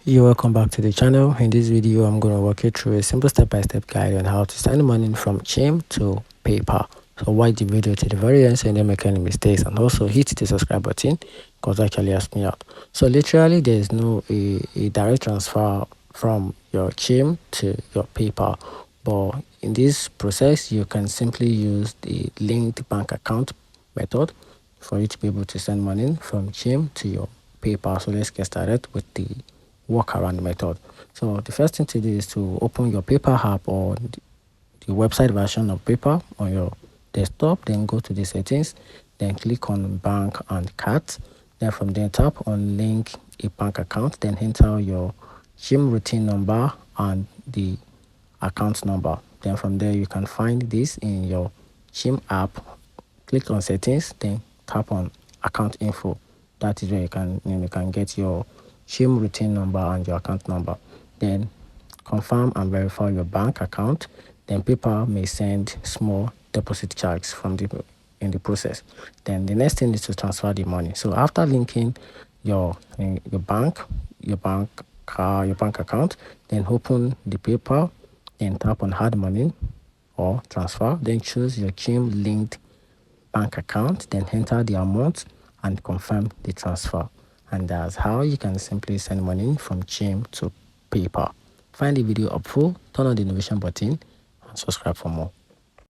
You're welcome back to the channel. In this video, I'm going to walk you through a simple step-by-step guide on how to send money from Chime to PayPal. So watch the video to the very end so you don't make any mistakes, and also hit the subscribe button because that actually helps me out. So literally, there is no a direct transfer from your Chime to your PayPal, but in this process, you can simply use the linked bank account method for you to be able to send money from Chime to your PayPal. So let's get started with the workaround method. So the first thing to do is to open your PayPal app or the website version of PayPal on your desktop. Then go to the settings, then click on bank and cards. Then from there, tap on link a bank account, then enter your Chime routine number and the account number. Then from there, you can find this in your Chime app. Click on settings, then tap on account info. That is where you can get your Chime routine number and your account number. Then confirm and verify your bank account. Then PayPal may send small deposit charges in the process. Then the next thing is to transfer the money. So after linking your bank account, then open the PayPal, then tap on add money or transfer. Then choose your Chime linked bank account, then enter the amount and confirm the transfer. And that's how you can simply send money from Chime to PayPal. Find the video helpful, turn on the notification button, and subscribe for more.